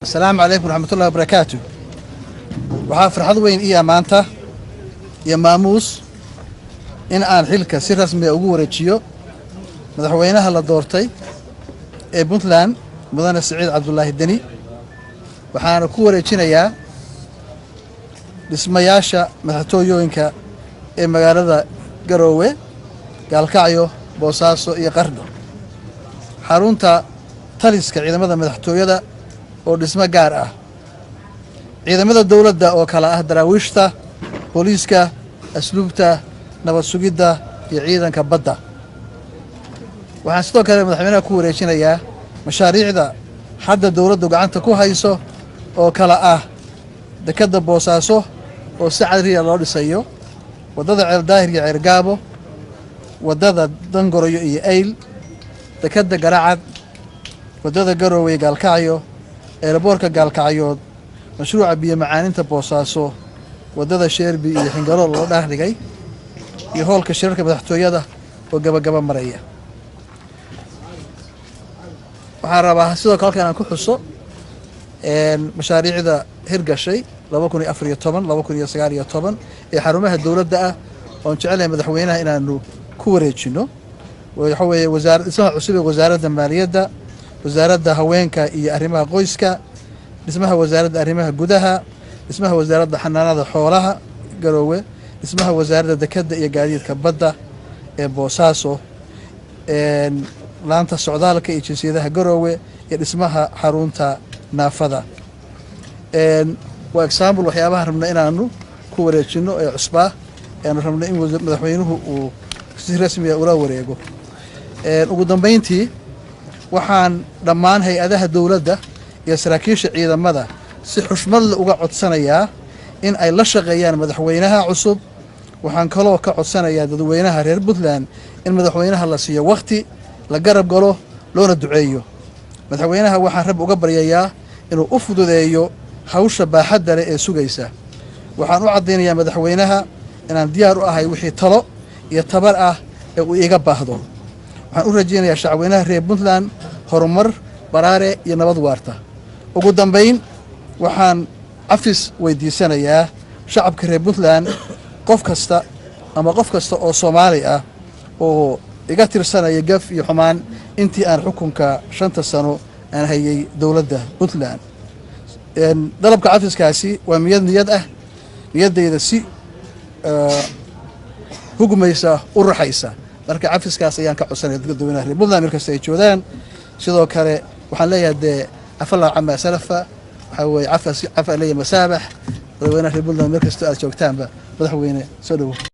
السلام عليكم ورحمة الله وبركاته. waxaa farxad weyn ii amaanta iyo maamuus in aan xilka si rasmi ah ugu wareejiyo madaxweynaha la doortay ee Puntland mudane Saciid Cabdullaahi Deni. waxaan ku wareejinayaa dhismayaasha madaxtooyooyinka ee magaalada Garowe, Gaalkacyo, Boosaaso iyo Qardho. xarunta taliska ciidamada madaxtooyada oo dhismo gaar ah, ciidamada dawladda oo kala ah daraawiishta, booliiska, asluubta, nabad sugidda iyo ciidanka badda. waxaan sidoo kale madaxweynaha ku wareejinayaa mashaariicda hadda dawladdu gacanta ku hayso oo kala ah dekedda Boosaaso oo si cadriya loo dhisayo, waddada Ceeldaahir iyo Ceergaabo, waddada Dangoroyo iyo Eyl, dekedda Garacad, waddada Garowe Gaalkacyo, eeraboorka Gaalkacyood, mashruuca biyo macaaninta Boosaaso, waddada Sheerbi iyo Xingalo loo dhaarigay, iyo hoolka shirarka madaxtooyada oo gabagaba maraya. waxaan rabaa sidoo kale halkan aan ku xuso mashaariicda hirgashay 2014 2019 ee xarumaha dawladda ah oo jecelahay madaxweynaha inaanu ku wareejino. waxa weeye dhismaha cusub ee wasaaradda maaliyadda, wasaaradda haweenka iyo arrimaha qoyska, dhismaha wasaaradda arrimaha gudaha, dhismaha wasaaradda xanaanada xoolaha Garowe, dhismaha wasaaradda dekedda iyo gaadiidka badda ee Boosaaso, laanta socdaalka iyo jinsiyadaha Garowe, iyo dhismaha xarunta naafada. waa example waxyaabaha rabna inaanu ku wareejino ee cusbaa aanu rabna in madaxweynuhu uu si rasmi ah ula wareego. ugu dambeyntii waxaan dhammaan hay-adaha dawladda iyo saraakiisha ciidamada si xushmad leh uga codsanayaa in ay la shaqeeyaan madaxweynaha cusub. waxaan kaloo ka codsanayaa dadweynaha reer Puntland in madaxweynaha la siiyo waqti, la garab galo, loona duceeyo. madaxweynaha waxaan rab uga baryayaa inuu u fududeeyo hawsha baaxadda leh ee sugaysa. waxaan u caddaynayaa madaxweynaha inaan diyaar u ahay wixii talo iyo tabar ah ee uu iga baahdo. waxaan u rajaynayaa shacabweynaha reer Puntland horumar, baraare iyo nabad waarta. ugu dambayn waxaan cafis weydiisanayaa shacabka reer Puntland, qof kasta oo Soomaali ah oo iga tirsanaya gaf iyo xumaan intii aan xukunka 5 sano aan hayay dawladda Puntland. dalabka cafiskaasi waa niyad ah, niyadayda si hugmaysa u raxaysa. marka cafiskaas ayaan ka codsanaya dadweynaha reer Puntland markasta ay joogaan. sidoo kale waxaan leeyahay dee afala cama salafa, waxa weeye cafa leeyahay masaabax. dadweynaha reer Puntland markasta aad joogtaanba madaxweyne soo dhawo.